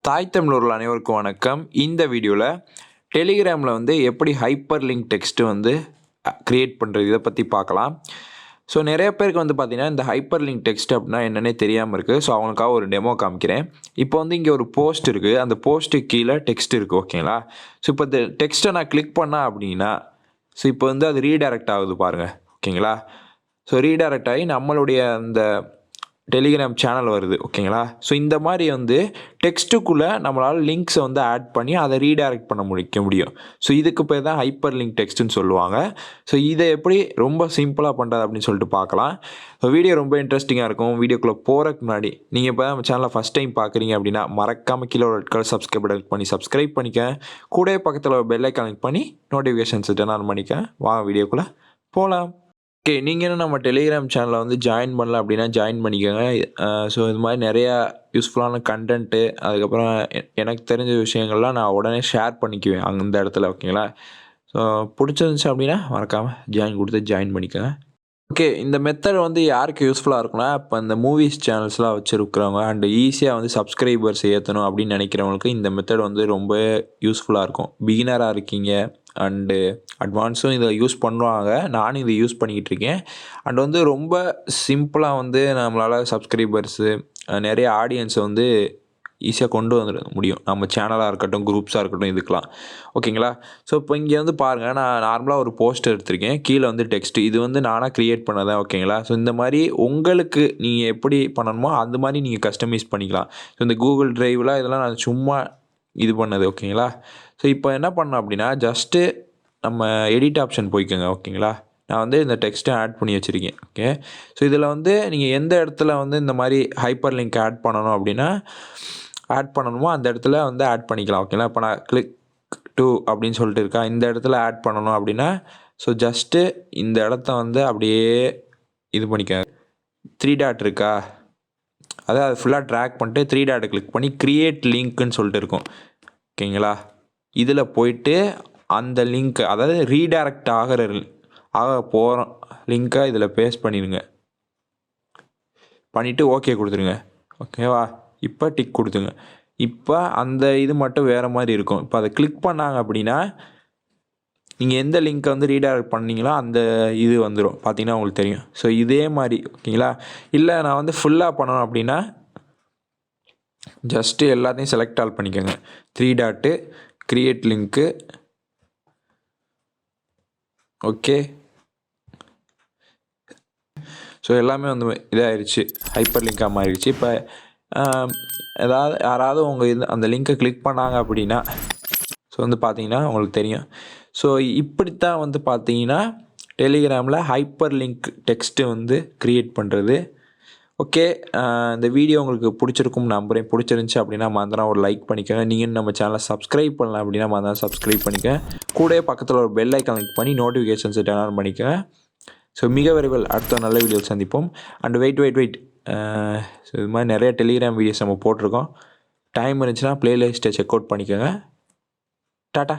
தாய் தமிழர்கள் அனைவருக்கும் வணக்கம். இந்த வீடியோவில் டெலிகிராமில் வந்து எப்படி ஹைப்பர் லிங்க் டெக்ஸ்ட்டு வந்து க்ரியேட் பண்ணுறது இதை பற்றி பார்க்கலாம். ஸோ நிறைய பேருக்கு வந்து பார்த்திங்கன்னா இந்த ஹைப்பர் லிங்க் டெக்ஸ்ட் அப்படின்னா என்னென்னே தெரியாமல் இருக்குது. ஸோ அவங்களுக்காக ஒரு டெமோ காமிக்கிறேன். இப்போ வந்து இங்கே ஒரு போஸ்ட் இருக்குது, அந்த போஸ்ட்டுக்கு கீழே டெக்ஸ்ட் இருக்குது, ஓகேங்களா? ஸோ இப்போ இந்த டெக்ஸ்ட்டை நான் கிளிக் பண்ணேன் அப்படின்னா ஸோ இப்போ வந்து அது ரீடைரக்ட் ஆகுது பாருங்கள், ஓகேங்களா? ஸோ ரீடைரக்ட் ஆகி நம்மளுடைய அந்த டெலிகிராம் சேனல் வருது, ஓகேங்களா? ஸோ இந்த மாதிரி வந்து டெக்ஸ்ட்டுக்குள்ளே நம்மளால் லிங்க்ஸை வந்து ஆட் பண்ணி அதை ரீடைரக்ட் பண்ண முடியும். ஸோ இதுக்கு பேர் தான் ஹைப்பர் லிங்க் டெக்ஸ்ட்டுன்னு சொல்லுவாங்க. ஸோ இதை எப்படி ரொம்ப சிம்பிளாக பண்ணுறது அப்படின்னு சொல்லிட்டு பார்க்கலாம். ஸோ வீடியோ ரொம்ப இன்ட்ரெஸ்டிங்காக இருக்கும். வீடியோக்குள்ளே போகிறதுக்கு முன்னாடி நீங்கள் இப்போ நம்ம சேனலை ஃபஸ்ட் டைம் பார்க்குறீங்க அப்படின்னா மறக்காமல் கீழே ஒரு ரெட் கலர் சப்ஸ்கிரைப் பண்ணிக்க. கூட பக்கத்தில் ஒரு பெல் ஐக்கான் கிளிக் பண்ணி நோட்டிஃபிகேஷன்ஸ் டர்ன் ஆன் பண்ணிக்க. வாங்க வீடியோக்குள்ளே போகலாம். ஓகே, நீங்கள் என்ன நம்ம டெலிகிராம் சேனலில் வந்து ஜாயின் பண்ணல அப்படின்னா ஜாயின் பண்ணிக்கோங்க. ஸோ இது மாதிரி நிறையா யூஸ்ஃபுல்லான கண்டென்ட்டு, அதுக்கப்புறம் எனக்கு தெரிஞ்ச விஷயங்கள்லாம் நான் உடனே ஷேர் பண்ணிக்குவேன் அந்த இடத்துல, ஓகேங்களா? ஸோ பிடிச்சிருந்துச்சு அப்படின்னா மறக்காமல் ஜாயின் பண்ணிக்கோங்க. ஓகே, இந்த மெத்தட் வந்து யாருக்கு யூஸ்ஃபுல்லாக இருக்குன்னா, இப்போ இந்த மூவிஸ் சேனல்ஸ்லாம் வச்சுருக்கிறவங்க அண்டு ஈஸியாக வந்து சப்ஸ்கிரைபர்ஸ் ஏற்றணும் அப்படின்னு நினைக்கிறவங்களுக்கு இந்த மெத்தட் வந்து ரொம்ப யூஸ்ஃபுல்லாக இருக்கும். பிகினராக இருக்கீங்க அண்டு அட்வான்ஸும் இதை யூஸ் பண்ணுவாங்க, நானும் இதை யூஸ் பண்ணிக்கிட்டு இருக்கேன். அண்ட் வந்து ரொம்ப சிம்பிளாக வந்து நம்மளால் சப்ஸ்கிரைபர்ஸு நிறைய ஆடியன்ஸை வந்து ஈஸியாக கொண்டு வந்துட முடியும். நம்ம சேனலாக இருக்கட்டும், குரூப்ஸாக இருக்கட்டும், இதுக்கெலாம், ஓகேங்களா? ஸோ இப்போ இங்கே வந்து பாருங்கள், நான் நார்மலாக ஒரு போஸ்ட் எடுத்திருக்கேன், கீழே வந்து டெக்ஸ்ட்டு, இது வந்து நானாக க்ரியேட் பண்ணதான், ஓகேங்களா? ஸோ இந்த மாதிரி உங்களுக்கு நீங்கள் எப்படி பண்ணணுமோ அந்த மாதிரி நீங்கள் கஸ்டமைஸ் பண்ணிக்கலாம். ஸோ இந்த கூகுள் ட்ரைவில் இதெல்லாம் நான் சும்மா இது பண்ணது, ஓகேங்களா? ஸோ இப்போ என்ன பண்ணோம் அப்படின்னா ஜஸ்ட்டு நம்ம எடிட் ஆப்ஷன் போய்க்கோங்க, ஓகேங்களா? நான் வந்து இந்த டெக்ஸ்ட்டை ஆட் பண்ணி வச்சுருக்கேன், ஓகே? ஸோ இதில் வந்து நீங்கள் எந்த இடத்துல வந்து இந்த மாதிரி ஹைப்பர் லிங்க் ஆட் பண்ணணுமோ அந்த இடத்துல வந்து ஆட் பண்ணிக்கலாம், ஓகேங்களா? இப்போ நான் கிளிக் டு அப்படின்னு சொல்லிட்டு இருக்கா, இந்த இடத்துல ஆட் பண்ணணும் அப்படின்னா ஸோ ஜஸ்ட்டு இந்த இடத்த வந்து அப்படியே இது பண்ணிக்க, 3 டாட் இருக்கா, அதாவது அது ஃபுல்லாக ட்ராக் பண்ணிட்டு 3 டாட்டை கிளிக் பண்ணி க்ரியேட் லிங்க்குன்னு சொல்லிட்டு இருக்கும், ஓகேங்களா? இதில் போயிட்டு அந்த லிங்க், அதாவது ரீடைரக்ட் ஆக போகிற லிங்க்கை இதில் பேஸ்ட் பண்ணிவிட்டு ஓகே கொடுத்துருங்க, ஓகேவா? இப்போ டிக் கொடுத்துங்க. இப்போ அந்த இது மட்டும் வேறு மாதிரி இருக்கும். இப்போ அதை கிளிக் பண்ணாங்க அப்படின்னா நீங்கள் எந்த லிங்க்கை வந்து ரீடைரக்ட் பண்ணீங்களோ அந்த இது வந்துடும், பார்த்தீங்கன்னா உங்களுக்கு தெரியும். ஸோ இதே மாதிரி, ஓகேங்களா? இல்லை நான் வந்து ஃபுல்லாக பண்ணணும் அப்படின்னா ஜஸ்ட்டு எல்லாத்தையும் செலக்ட் ஆல் பண்ணிக்கோங்க, 3 dot create link, okay. So எல்லாமே வந்து இதாகிடுச்சு, ஹைப்பர் லிங்காக மாறிடுச்சு. இப்போ யாராவது உங்கள் இது அந்த லிங்க்கை கிளிக் பண்ணாங்க அப்படின்னா ஸோ வந்து பார்த்தீங்கன்னா உங்களுக்கு தெரியும். ஸோ இப்படித்தான் வந்து பார்த்தீங்கன்னா டெலிகிராமில் ஹைப்பர் லிங்க் டெக்ஸ்ட்டு வந்து க்ரியேட் பண்ணுறது. ஓகே, இந்த வீடியோ உங்களுக்கு பிடிச்சிருக்கும்னு நம்புகிறேன். பிடிச்சிருந்துச்சி அப்படின்னா மறந்துடாம ஒரு லைக் பண்ணிக்கோங்க. நீங்கள் நம்ம சேனலை சப்ஸ்கிரைப் பண்ணலாம் அப்படின்னா மறந்துடாம சப்ஸ்கிரைப் பண்ணிக்கோங்க. கூட பக்கத்தில் ஒரு பெல் ஐக்கான் கிளிக் பண்ணி நோட்டிஃபிகேஷன்ஸை டர்ன் ஆன் பண்ணிக்கோங்க. ஸோ மிக விரைவில் அடுத்த நல்ல வீடியோவில் சந்திப்போம். அண்ட் வெயிட் ஸோ இது மாதிரி நிறைய டெலிகிராம் வீடியோஸ் நம்ம போட்டிருக்கோம். டைம் இருந்துச்சுன்னா ப்ளேலிஸ்ட்டை செக் அவுட் பண்ணிக்கோங்க. டாட்டா.